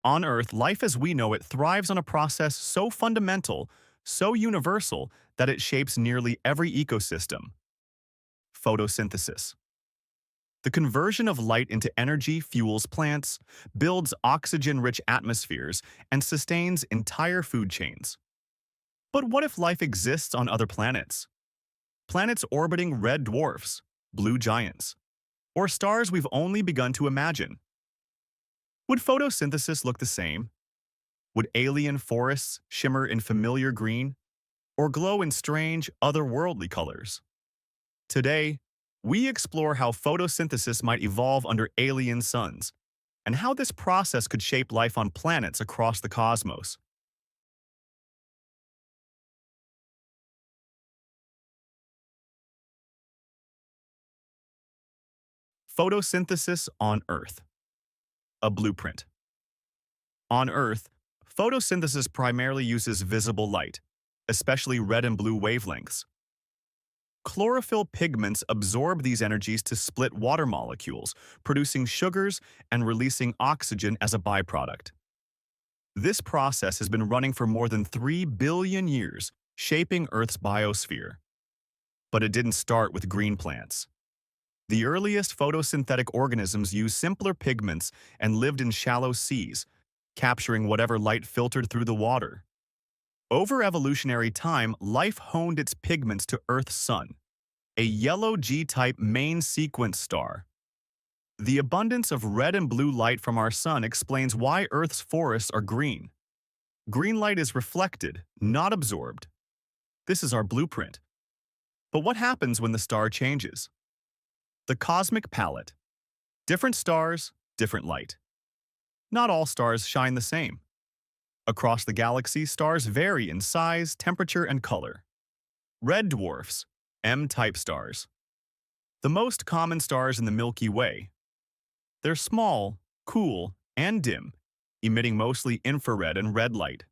On Earth, life as we know it thrives on a process so fundamental, so universal, that it shapes nearly every ecosystem: photosynthesis. The conversion of light into energy fuels plants, builds oxygen-rich atmospheres, and sustains entire food chains. But what if life exists on other planets? Planets orbiting red dwarfs, blue giants, or stars we've only begun to imagine? Would photosynthesis look the same? Would alien forests shimmer in familiar green, or glow in strange, otherworldly colors? Today, we explore how photosynthesis might evolve under alien suns, and how this process could shape life on planets across the cosmos. Photosynthesis on Earth. A blueprint. On Earth, photosynthesis primarily uses visible light, especially red and blue wavelengths. Chlorophyll pigments absorb these energies to split water molecules, producing sugars and releasing oxygen as a byproduct. This process has been running for more than 3 billion years, shaping Earth's biosphere. But it didn't start with green plants. The earliest photosynthetic organisms used simpler pigments and lived in shallow seas, capturing whatever light filtered through the water. Over evolutionary time, life honed its pigments to Earth's sun, a yellow G-type main sequence star. The abundance of red and blue light from our sun explains why Earth's forests are green. Green light is reflected, not absorbed. This is our blueprint. But what happens when the star changes? The cosmic palette. Different stars, different light. Not all stars shine the same. Across the galaxy, stars vary in size, temperature, and color. Red dwarfs, M-type stars. The most common stars in the Milky Way. They're small, cool, and dim, emitting mostly infrared and red light.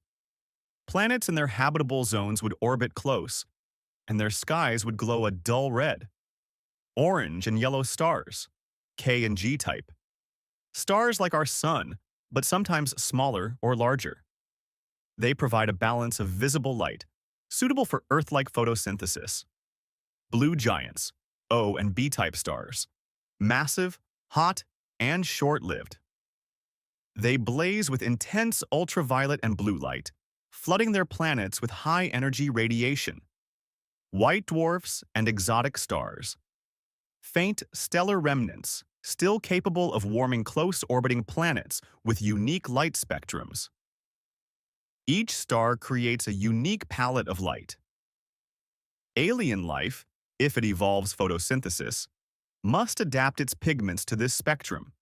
Planets in their habitable zones would orbit close, and their skies would glow a dull red. Orange and yellow stars, K and G type. Stars like our sun, but sometimes smaller or larger. They provide a balance of visible light, suitable for Earth-like photosynthesis. Blue giants, O and B-type stars. Massive, hot, and short-lived. They blaze with intense ultraviolet and blue light, flooding their planets with high-energy radiation. White dwarfs and exotic stars. Faint stellar remnants, still capable of warming close-orbiting planets with unique light spectrums. Each star creates a unique palette of light. Alien life, if it evolves photosynthesis, must adapt its pigments to this spectrum.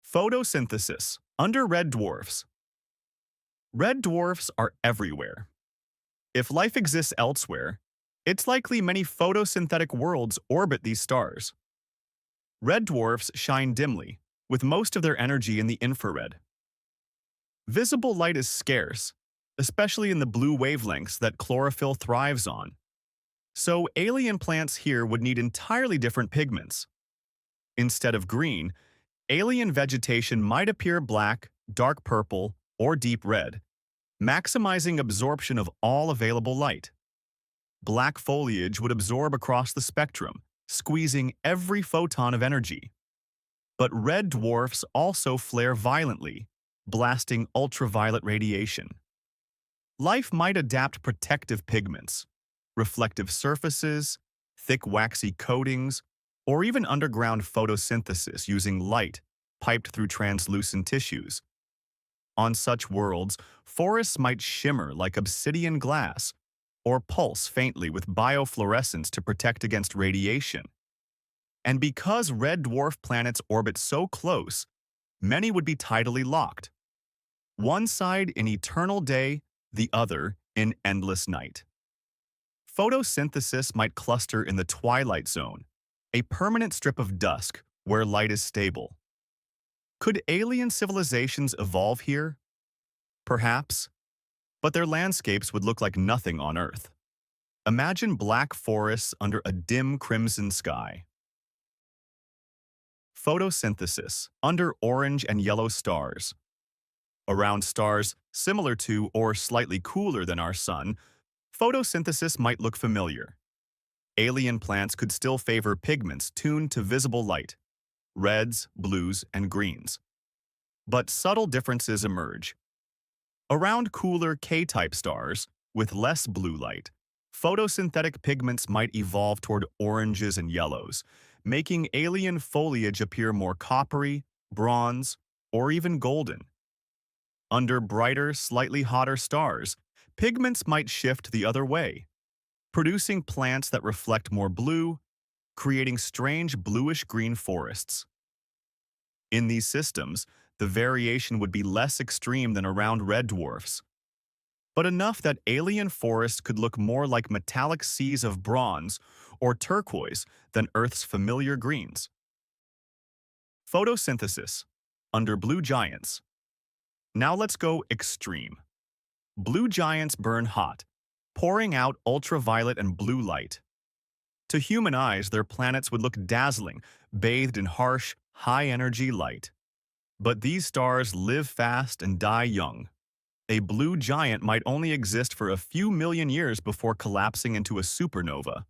Photosynthesis under red dwarfs. Red dwarfs are everywhere. If life exists elsewhere, it's likely many photosynthetic worlds orbit these stars. Red dwarfs shine dimly, with most of their energy in the infrared. Visible light is scarce, especially in the blue wavelengths that chlorophyll thrives on. So alien plants here would need entirely different pigments. Instead of green, alien vegetation might appear black, dark purple, or deep red, maximizing absorption of all available light. Black foliage would absorb across the spectrum, squeezing every photon of energy. But red dwarfs also flare violently, blasting ultraviolet radiation. Life might adapt protective pigments, reflective surfaces, thick waxy coatings, or even underground photosynthesis using light piped through translucent tissues. On such worlds, forests might shimmer like obsidian glass or pulse faintly with biofluorescence to protect against radiation. And because red dwarf planets orbit so close, many would be tidally locked. One side in eternal day, the other in endless night. Photosynthesis might cluster in the twilight zone, a permanent strip of dusk where light is stable. Could alien civilizations evolve here? Perhaps, but their landscapes would look like nothing on Earth. Imagine black forests under a dim crimson sky. Photosynthesis under orange and yellow stars. Around stars similar to or slightly cooler than our sun, photosynthesis might look familiar. Alien plants could still favor pigments tuned to visible light, reds, blues, and greens. But subtle differences emerge. Around cooler K-type stars, with less blue light, photosynthetic pigments might evolve toward oranges and yellows, making alien foliage appear more coppery, bronze, or even golden. Under brighter, slightly hotter stars, pigments might shift the other way, producing plants that reflect more blue, creating strange bluish-green forests. In these systems, the variation would be less extreme than around red dwarfs, but enough that alien forests could look more like metallic seas of bronze or turquoise than Earth's familiar greens. Photosynthesis under blue giants. Now let's go extreme. Blue giants burn hot, pouring out ultraviolet and blue light. To human eyes, their planets would look dazzling, bathed in harsh, high-energy light. But these stars live fast and die young. A blue giant might only exist for a few million years before collapsing into a supernova.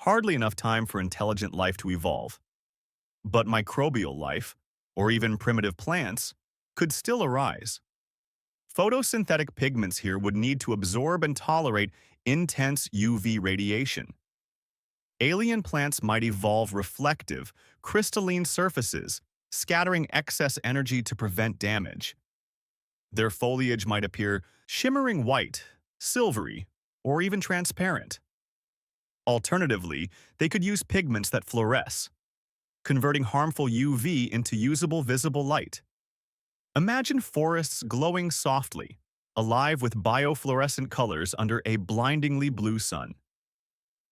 Hardly enough time for intelligent life to evolve. But microbial life, or even primitive plants, could still arise. Photosynthetic pigments here would need to absorb and tolerate intense UV radiation. Alien plants might evolve reflective, crystalline surfaces, scattering excess energy to prevent damage. Their foliage might appear shimmering white, silvery, or even transparent. Alternatively, they could use pigments that fluoresce, converting harmful UV into usable visible light. Imagine forests glowing softly, alive with biofluorescent colors under a blindingly blue sun.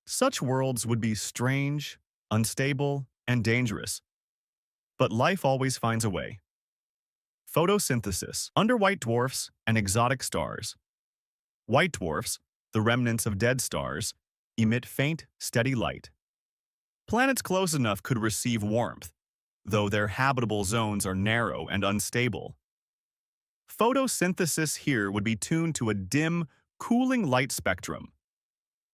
Such worlds would be strange, unstable, and dangerous. But life always finds a way. Photosynthesis under white dwarfs and exotic stars. White dwarfs, the remnants of dead stars, emit faint, steady light. Planets close enough could receive warmth, though their habitable zones are narrow and unstable. Photosynthesis here would be tuned to a dim, cooling light spectrum.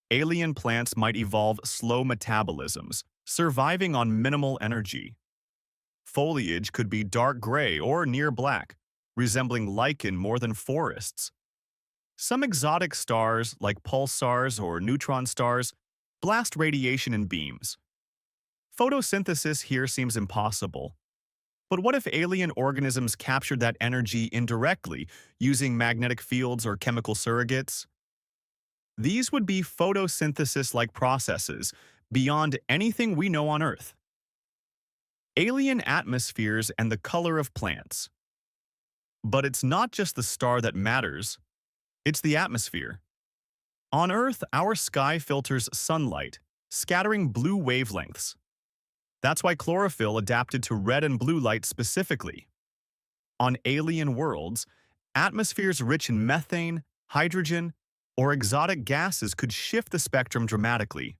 Alien plants might evolve slow metabolisms, surviving on minimal energy. Foliage could be dark gray or near black, resembling lichen more than forests. Some exotic stars, like pulsars or neutron stars, blast radiation in beams. Photosynthesis here seems impossible. But what if alien organisms captured that energy indirectly, using magnetic fields or chemical surrogates? These would be photosynthesis-like processes, beyond anything we know on Earth. Alien atmospheres and the color of plants. But it's not just the star that matters, it's the atmosphere. On Earth, our sky filters sunlight, scattering blue wavelengths. That's why chlorophyll adapted to red and blue light specifically. On alien worlds, atmospheres rich in methane, hydrogen, or exotic gases could shift the spectrum dramatically.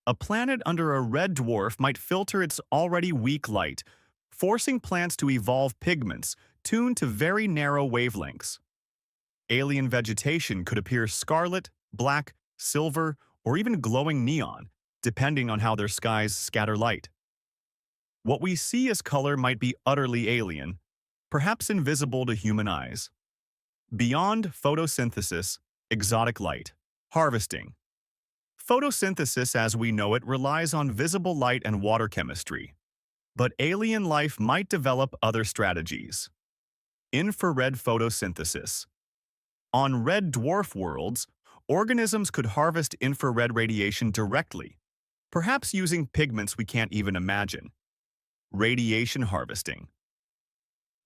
A planet under a red dwarf might filter its already weak light, forcing plants to evolve pigments tuned to very narrow wavelengths. Alien vegetation could appear scarlet, black, silver, or even glowing neon, depending on how their skies scatter light. What we see as color might be utterly alien, perhaps invisible to human eyes. Beyond photosynthesis, exotic light. Harvesting. Photosynthesis as we know it relies on visible light and water chemistry. But alien life might develop other strategies. Infrared photosynthesis. On red dwarf worlds, organisms could harvest infrared radiation directly, perhaps using pigments we can't even imagine. Radiation harvesting.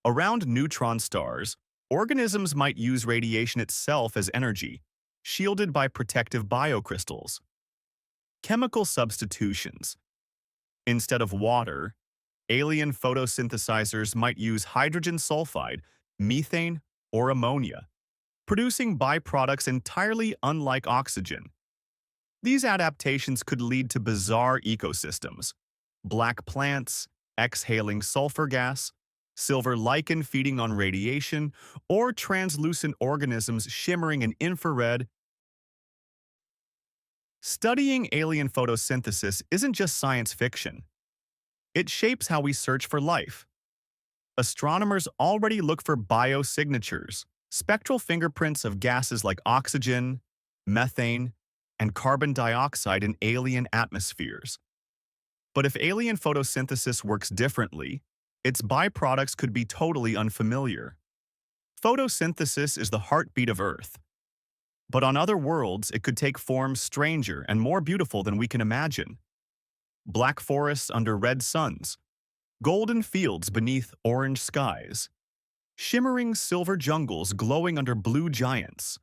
Around neutron stars, organisms might use radiation itself as energy, shielded by protective biocrystals. Chemical substitutions. Instead of water, alien photosynthesizers might use hydrogen sulfide, methane, or ammonia, producing byproducts entirely unlike oxygen. These adaptations could lead to bizarre ecosystems, black plants, exhaling sulfur gas, silver lichen feeding on radiation, or translucent organisms shimmering in infrared. Studying alien photosynthesis isn't just science fiction. It shapes how we search for life. Astronomers already look for biosignatures, spectral fingerprints of gases like oxygen, methane, and carbon dioxide in alien atmospheres. But if alien photosynthesis works differently, its byproducts could be totally unfamiliar. Photosynthesis is the heartbeat of Earth. But on other worlds, it could take forms stranger and more beautiful than we can imagine. Black forests under red suns, golden fields beneath orange skies, shimmering silver jungles glowing under blue giants.